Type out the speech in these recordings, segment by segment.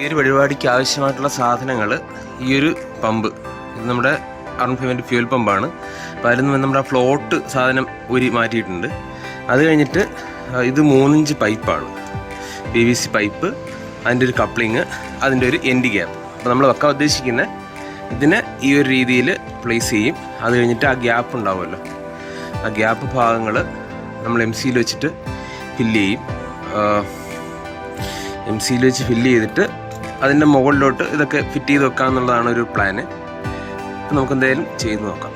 ഈ ഒരു പരിപാടിക്ക് ആവശ്യമായിട്ടുള്ള സാധനങ്ങൾ ഈ ഒരു പമ്പ്, ഇത് നമ്മുടെ R15 ഫ്യൂൽ പമ്പാണ്. അപ്പോൾ അതിൽ നിന്ന് നമ്മുടെ ഫ്ലോട്ട് സാധനം മാറ്റിയിട്ടുണ്ട്. അത് കഴിഞ്ഞിട്ട് ഇത് 3 ഇഞ്ച് പൈപ്പാണ്, PVC പൈപ്പ്, അതിൻ്റെ ഒരു കപ്ലിങ്, അതിൻ്റെ ഒരു എൻഡ് ഗ്യാപ്പ്. അപ്പോൾ നമ്മൾ വെക്കാൻ ഉദ്ദേശിക്കുന്ന ഇതിനെ ഈ ഒരു രീതിയിൽ പ്ലേസ് ചെയ്യും. അത് കഴിഞ്ഞിട്ട് ആ ഗ്യാപ്പ് ഉണ്ടാവുമല്ലോ, ആ ഗ്യാപ്പ് ഭാഗങ്ങൾ നമ്മൾ MC-യിൽ വെച്ചിട്ട് ഫില്ല് ചെയ്യും. MC-യിൽ വെച്ച് ഫില്ല് ചെയ്തിട്ട് അതിൻ്റെ മുകളിലോട്ട് ഇതൊക്കെ ഫിറ്റ് ചെയ്ത് വെക്കാം എന്നുള്ളതാണ് ഒരു പ്ലാന്. അപ്പോൾ നമുക്ക് എന്തായാലും ചെയ്ത് നോക്കാം.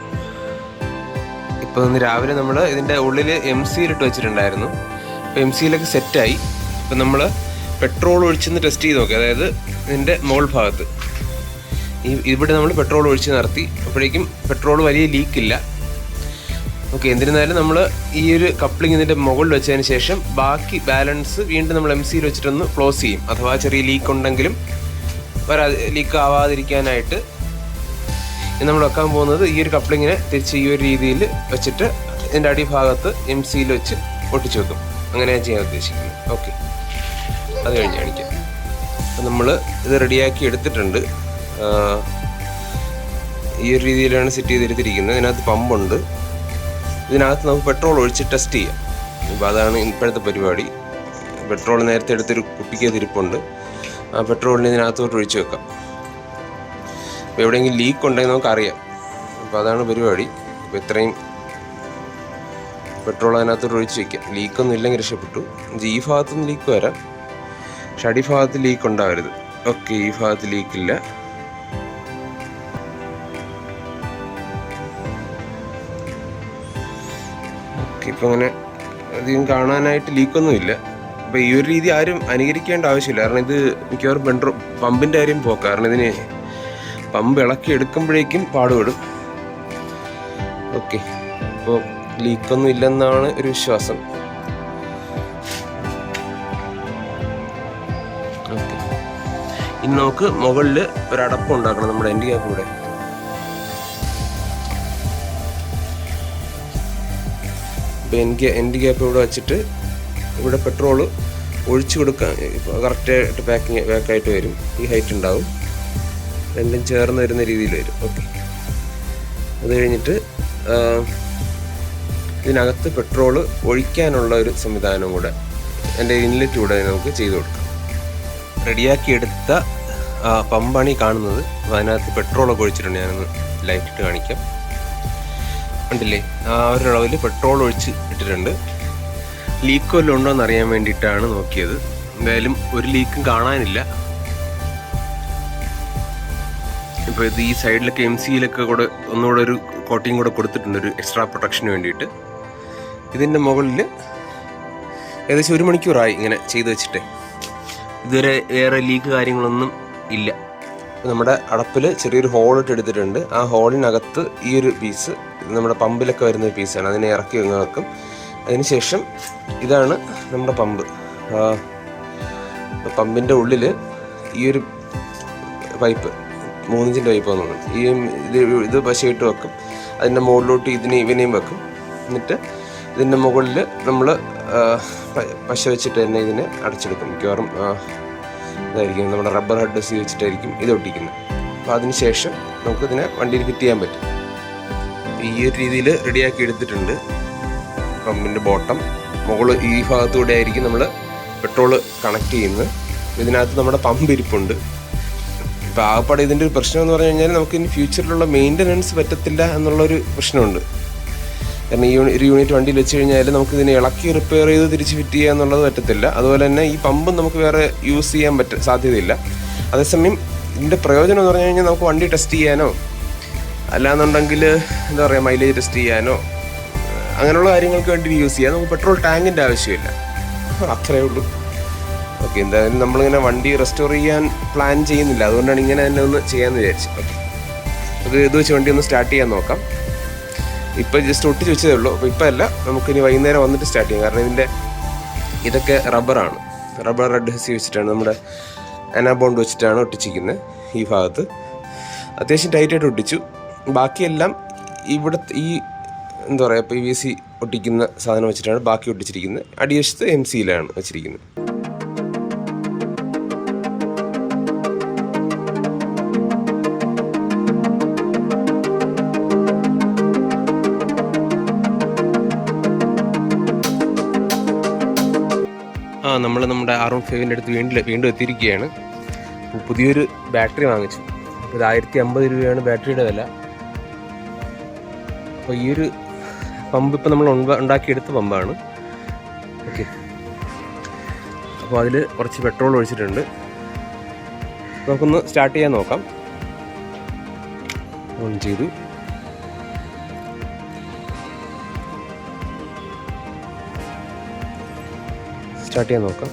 ഇപ്പോൾ ഇന്ന് രാവിലെ നമ്മൾ ഇതിൻ്റെ ഉള്ളിൽ MC-യിലിട്ട് വെച്ചിട്ടുണ്ടായിരുന്നു. അപ്പോൾ MC-യിലൊക്കെ സെറ്റായി. ഇപ്പം നമ്മൾ പെട്രോൾ ഒഴിച്ചൊന്ന് ടെസ്റ്റ് ചെയ്ത് നോക്കി. അതായത് ഇതിൻ്റെ മുകൾ ഭാഗത്ത് ഇവിടെ നമ്മൾ പെട്രോൾ ഒഴിച്ച് നിർത്തി. അപ്പോഴേക്കും പെട്രോൾ വലിയ ലീക്കില്ല. ഓക്കെ, എന്നിരുന്നാലും നമ്മൾ ഈ ഒരു കപ്ലിംഗ് ഇതിൻ്റെ മുകളിൽ വെച്ചതിന് ശേഷം ബാക്കി ബാലൻസ് വീണ്ടും നമ്മൾ MC-യിൽ വെച്ചിട്ടൊന്ന് ക്ലോസ് ചെയ്യും. അഥവാ ചെറിയ ലീക്ക് ഉണ്ടെങ്കിലും ലീക്ക് ആവാതിരിക്കാനായിട്ട് നമ്മൾ വെക്കാൻ പോകുന്നത് ഈ ഒരു കപ്ലിങ്ങിനെ തിരിച്ച് ഈ ഒരു രീതിയിൽ വെച്ചിട്ട് ഇതിൻ്റെ അടിഭാഗത്ത് MC-യിൽ വെച്ച് ഒട്ടിച്ച് വെക്കും. അങ്ങനെയാണ് ചെയ്യാൻ ഉദ്ദേശിക്കുന്നത്. ഓക്കെ, അത് കഴിഞ്ഞ് കാണിക്കാം. അപ്പം നമ്മൾ ഇത് റെഡിയാക്കി എടുത്തിട്ടുണ്ട്. ഈ ഒരു രീതിയിലാണ് സെറ്റ് ചെയ്തെടുത്തിരിക്കുന്നത്. ഇതിനകത്ത് പമ്പുണ്ട്. ഇതിനകത്ത് നമുക്ക് പെട്രോൾ ഒഴിച്ച് ടെസ്റ്റ് ചെയ്യാം. അപ്പോൾ അതാണ് ഇപ്പോഴത്തെ പരിപാടി. പെട്രോൾ നേരത്തെ എടുത്തൊരു കുപ്പിക്ക് തിരിപ്പുണ്ട്. ആ പെട്രോളിന് ഇതിനകത്തോട്ട് ഒഴിച്ച് വെക്കാം. അപ്പോൾ എവിടെയെങ്കിലും ലീക്ക് ഉണ്ടെങ്കിൽ നമുക്കറിയാം. അപ്പോൾ അതാണ് പരിപാടി. അപ്പോൾ ഇത്രയും പെട്രോൾ അതിനകത്തോട്ട് ഒഴിച്ച് വയ്ക്കാം. ലീക്കൊന്നും ഇല്ലെങ്കിൽ രക്ഷപ്പെട്ടു. ഈ ഭാഗത്തുനിന്ന് ലീക്ക് വരാം, പക്ഷെ അടിഭാഗത്ത് ലീക്ക് ഉണ്ടാവരുത്. ഓക്കെ, ഈ ഭാഗത്ത് ലീക്കില്ല. ഇപ്പം അങ്ങനെ അധികം കാണാനായിട്ട് ലീക്കൊന്നുമില്ല. അപ്പോൾ ഈ ഒരു രീതി ആരും അനുകരിക്കേണ്ട ആവശ്യമില്ല. കാരണം ഇത് മിക്കവാറും പമ്പിൻ്റെ കാര്യം പോക്കാം. കാരണം ഇതിന് പമ്പ് ഇളക്കി എടുക്കുമ്പോഴേക്കും പാടുപെടും. ഓക്കെ, അപ്പോൾ ലീക്കൊന്നും ഇല്ലെന്നാണ് ഒരു വിശ്വാസം. ഓക്കെ, ഇനി നമുക്ക് മുകളിൽ ഒരടപ്പ് ഉണ്ടാക്കണം. നമ്മുടെ എൻഡ് ഗ്യാപ്പ് ഇവിടെ. ഇപ്പോൾ എൻഡ് ഗ്യാപ്പ് ഇവിടെ വെച്ചിട്ട് ഇവിടെ പെട്രോൾ ഒഴിച്ചു കൊടുക്കാൻ കറക്റ്റായിട്ട് പാക്കായിട്ട് വരും. ഈ ഹൈറ്റ് ഉണ്ടാവും, രണ്ടും ചേർന്ന് വരുന്ന രീതിയിൽ വരും. ഓക്കെ, അത് കഴിഞ്ഞിട്ട് ഇതിനകത്ത് പെട്രോൾ ഒഴിക്കാനുള്ള ഒരു സംവിധാനം കൂടെ എൻ്റെ ഇൻലെറ്റ് കൂടെ നമുക്ക് ചെയ്ത് കൊടുക്കാം. റെഡിയാക്കി എടുത്ത പമ്പാണ് ഈ കാണുന്നത്. അപ്പോൾ അതിനകത്ത് പെട്രോളൊക്കെ ഒഴിച്ചിട്ടുണ്ട്. ഞാനൊന്ന് ലൈറ്റിട്ട് കാണിക്കാം. കണ്ടില്ലേ, ആ ഒരു അളവിൽ പെട്രോൾ ഒഴിച്ച് ഇട്ടിട്ടുണ്ട്. ലീക്ക് വല്ലതും ഉണ്ടോ എന്ന് അറിയാൻ വേണ്ടിയിട്ടാണ് നോക്കിയത്. എന്തായാലും ഒരു ലീക്കും കാണാനില്ല. ഇപ്പോൾ ഇത് ഈ സൈഡിലൊക്കെ MC-യിലൊക്കെ കൂടെ ഒന്നുകൂടെ ഒരു കോട്ടിങ് കൂടെ കൊടുത്തിട്ടുണ്ട്, ഒരു എക്സ്ട്രാ പ്രൊട്ടക്ഷന് വേണ്ടിയിട്ട്. ഇതിൻ്റെ മുകളിൽ ഏകദേശം 1 മണിക്കൂറായി ഇങ്ങനെ ചെയ്ത് വെച്ചിട്ട്. ഇതുവരെ വേറെ ലീക്ക് കാര്യങ്ങളൊന്നും ഇല്ല. നമ്മുടെ അടപ്പിൽ ചെറിയൊരു ഹോളിട്ട് എടുത്തിട്ടുണ്ട്. ആ ഹോളിനകത്ത് ഈ ഒരു പീസ് നമ്മുടെ പമ്പിലൊക്കെ വരുന്ന ഒരു പീസാണ്. അതിനെ ഇറക്കി വെക്കും. അതിനുശേഷം ഇതാണ് നമ്മുടെ പമ്പ്. പമ്പിൻ്റെ ഉള്ളിൽ ഈ ഒരു പൈപ്പ് 3 ഇഞ്ചിൻ്റെ പൈപ്പ് വന്നു. ഇത് പശയിട്ട് വെക്കും. അതിൻ്റെ മുകളിലോട്ട് ഇവനെയും വെക്കും. എന്നിട്ട് ഇതിൻ്റെ മുകളിൽ നമ്മൾ പശ വെച്ചിട്ട് തന്നെ ഇതിനെ അടച്ചെടുക്കും. മിക്കവാറും ഇതായിരിക്കും നമ്മുടെ റബ്ബർ ഹെഡ് വെച്ചിട്ടായിരിക്കും ഇത് ഒട്ടിക്കുന്നത്. അപ്പോൾ അതിന് ശേഷം നമുക്കിതിനെ വണ്ടിയിൽ ഫിറ്റ് ചെയ്യാൻ പറ്റും. ഈ ഒരു രീതിയിൽ റെഡിയാക്കി എടുത്തിട്ടുണ്ട്. പമ്പിൻ്റെ ബോട്ടം മുകളിൽ ഈ ഭാഗത്തൂടെ ആയിരിക്കും നമ്മൾ പെട്രോൾ കണക്ട് ചെയ്യുന്നത്. ഇതിനകത്ത് നമ്മുടെ പമ്പ് ഇരിപ്പുണ്ട്. ഇപ്പോൾ ആകപ്പാടെ ഇതിൻ്റെ ഒരു പ്രശ്നം എന്ന് പറഞ്ഞു കഴിഞ്ഞാൽ നമുക്ക് ഇനി ഫ്യൂച്ചറിലുള്ള മെയിൻ്റനൻസ് പറ്റത്തില്ല എന്നുള്ളൊരു പ്രശ്നമുണ്ട്. കാരണം ഈ ഒരു യൂണിറ്റ് വണ്ടിയിൽ വെച്ച് കഴിഞ്ഞാൽ നമുക്കിതിനെ ഇളക്കി റിപ്പയർ ചെയ്ത് തിരിച്ച് ഫിറ്റ് ചെയ്യുക എന്നുള്ളത് പറ്റത്തില്ല. അതുപോലെ തന്നെ ഈ പമ്പും നമുക്ക് വേറെ യൂസ് ചെയ്യാൻ സാധ്യതയില്ല. അതേസമയം ഇതിൻ്റെ പ്രയോജനം എന്ന് പറഞ്ഞു കഴിഞ്ഞാൽ നമുക്ക് വണ്ടി ടെസ്റ്റ് ചെയ്യാനോ അല്ലാന്നുണ്ടെങ്കിൽ എന്താ പറയുക മൈലേജ് ടെസ്റ്റ് ചെയ്യാനോ അങ്ങനെയുള്ള കാര്യങ്ങൾക്ക് വേണ്ടി യൂസ് ചെയ്യാം. നമുക്ക് പെട്രോൾ ടാങ്കിൻ്റെ ആവശ്യമില്ല. അത്രയേ ഉള്ളൂ. ഓക്കെ, എന്തായാലും നമ്മളിങ്ങനെ വണ്ടി റെസ്റ്റോർ ചെയ്യാൻ പ്ലാൻ ചെയ്യുന്നില്ല. അതുകൊണ്ടാണ് ഇങ്ങനെ തന്നെ ഒന്ന് ചെയ്യാമെന്ന് വിചാരിച്ചത്. ഓക്കെ, അത് ഇത് വെച്ച് വണ്ടി ഒന്ന് സ്റ്റാർട്ട് ചെയ്യാൻ നോക്കാം. ഇപ്പോൾ ജസ്റ്റ് ഒട്ടിച്ച് വെച്ചതേ ഉള്ളൂ. അപ്പോൾ ഇപ്പോൾ അല്ല, നമുക്കിനി വൈകുന്നേരം വന്നിട്ട് സ്റ്റാർട്ട് ചെയ്യാം. കാരണം ഇതൊക്കെ റബ്ബറാണ്. റബ്ബർ അഡ്ഹസീവ് വെച്ചിട്ടാണ്, നമ്മുടെ അനാബോണ്ട് വെച്ചിട്ടാണ് ഒട്ടിച്ചിരിക്കുന്നത്. ഈ ഭാഗത്ത് അത്യാവശ്യം ടൈറ്റായിട്ട് ഒട്ടിച്ചു. ബാക്കിയെല്ലാം ഇവിടെ ഈ എന്താ പറയുക PVC ഒട്ടിക്കുന്ന സാധനം വെച്ചിട്ടാണ് ബാക്കി ഒട്ടിച്ചിരിക്കുന്നത്. അടിവശത്ത് MC-യിലാണ് വെച്ചിരിക്കുന്നത്. നമ്മൾ നമ്മുടെ R15 അടുത്ത് വീണ്ടും എത്തിയിരിക്കുകയാണ്. പുതിയൊരു ബാറ്ററി വാങ്ങിച്ചു. ഇത് 1050 രൂപയാണ് ബാറ്ററിയുടെ വില. അപ്പോൾ ഈ ഒരു പമ്പ് ഇപ്പോൾ നമ്മൾ ഉണ്ടാക്കിയെടുത്ത പമ്പാണ്. ഓക്കെ, അപ്പോൾ അതിൽ കുറച്ച് പെട്രോൾ ഒഴിച്ചിട്ടുണ്ട്. നമുക്കൊന്ന് സ്റ്റാർട്ട് ചെയ്യാൻ നോക്കാം. ഓൺ ചെയ്തു. സ്റ്റാർട്ട് ചെയ്യാൻ നോക്കാം.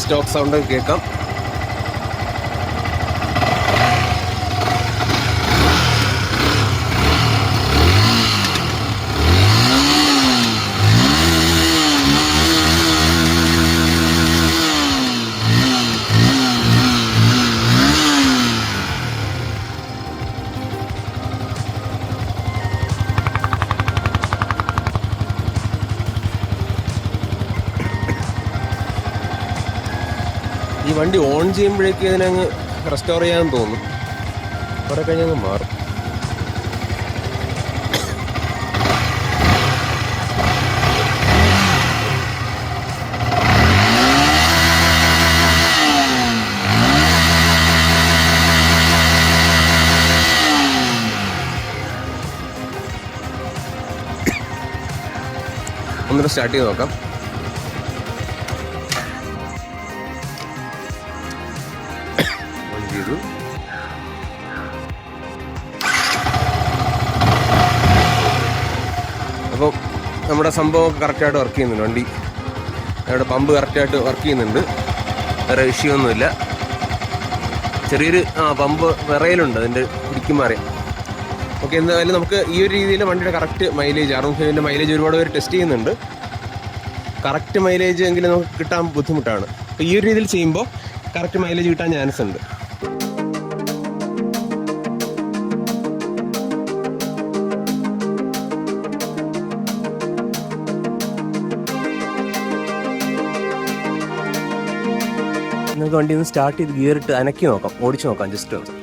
സ്റ്റോക്ക് സൗണ്ട് കേൾക്കാം. ഈ വണ്ടി ഓൺ ചെയ്യുമ്പോഴേക്ക് ഇതിനങ്ങ് റെസ്റ്റോർ ചെയ്യാൻ തോന്നും. കുറെ കഴിഞ്ഞങ്ങ് മാറും. ഒന്നുകൂടെ സ്റ്റാർട്ട് ചെയ്ത് നോക്കാം. അപ്പോൾ നമ്മുടെ സംഭവമൊക്കെ കറക്റ്റായിട്ട് വർക്ക് ചെയ്യുന്നുണ്ട്. വണ്ടി നമ്മുടെ പമ്പ് കറക്റ്റായിട്ട് വർക്ക് ചെയ്യുന്നുണ്ട്. വേറെ ഇഷ്യൂ ഒന്നുമില്ല. ചെറിയൊരു പമ്പ് വിറയലുണ്ട്, അതിൻ്റെ പിടിക്കുമ്പോൾ അറിയാം. ഓക്കെ, എന്തായാലും നമുക്ക് ഈ ഒരു രീതിയിൽ വണ്ടിയുടെ കറക്റ്റ് മൈലേജ്, R15 മൈലേജ് ഒരുപാട് പേര് ടെസ്റ്റ് ചെയ്യുന്നുണ്ട്. കറക്റ്റ് മൈലേജ് എങ്കിലും നമുക്ക് കിട്ടാൻ ബുദ്ധിമുട്ടാണ്. അപ്പോൾ ഈ ഒരു രീതിയിൽ ചെയ്യുമ്പോൾ കറക്റ്റ് മൈലേജ് കിട്ടാൻ ചാൻസ് ഉണ്ട്. നമുക്ക് വണ്ടി ഒന്ന് സ്റ്റാർട്ട് ചെയ്ത് ഗിയറിട്ട് അനക്കി നോക്കാം, ഓടിച്ച് നോക്കാം ജസ്റ്റ് ഒന്ന്.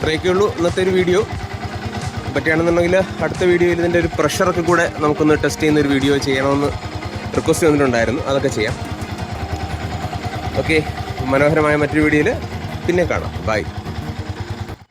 ഇത്രയൊക്കെയുള്ളൂ ഇന്നത്തെ ഒരു വീഡിയോ. പറ്റുകയാണെന്നുണ്ടെങ്കിൽ അടുത്ത വീഡിയോയിൽ ഇതിൻ്റെ ഒരു പ്രഷറൊക്കെ കൂടെ നമുക്കൊന്ന് ടെസ്റ്റ് ചെയ്യുന്നൊരു വീഡിയോ ചെയ്യണമെന്ന് റിക്വസ്റ്റ് വന്നിട്ടുണ്ടായിരുന്നു. അതൊക്കെ ചെയ്യാം. ഓക്കെ, മനോഹരമായ മറ്റൊരു വീഡിയോയിൽ പിന്നെ കാണാം. ബൈ.